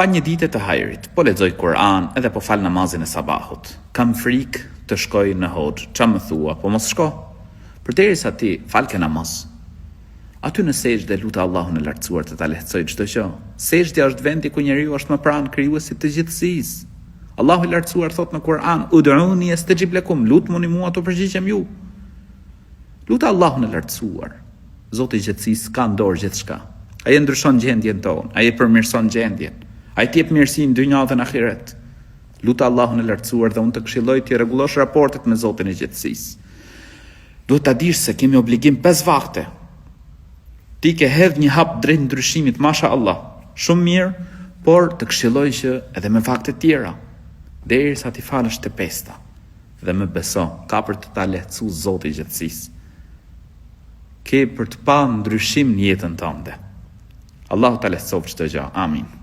Pa një ditë të hajrit, po lexoj Kur'an edhe po fal namazin e sabahut. Kam frikë të shkoj në hoxh. Qa më thua? Po mos shko. Përderisa ti fal ke namaz. Aty në sejdë lutë Allahun e lartësuar të ta lehtësoj çdo gjë. Sejdja është vendi ku njeriu është më pranë krijuesit të gjithësisë. Allahu i lartësuar thot në Kur'an: "Ud'uni astajib lakum", lutmuni mua të përgjigjem ju. Lutë Allahun e lartësuar. Zoti i gjithësisë ka në dorë gjithçka. Ai e ndryshon gjendjen tonë, ai e përmirëson gjendjen. Ai të jep mirësinë në dynjë dhe në ahiret. Lutë Allahun e lartësuar dhe unë të këshilloj të rregullosh raportet me Zotin e gjithësisë. Duhet ta dish se kemi obligim 5 vakte. Ti ke hedh një hap drejt ndryshimit, masha Allah, shumë mirë, por të këshilloj që edhe me vakte tjera, derisa ti falësh të 5-ta. Dhe më beso, ka për të ta lehtësu Zoti i gjithësisë. Ke për të pa ndryshim në jetën tënde. Allahu ta lehtësoftë çdo gjë. Amin.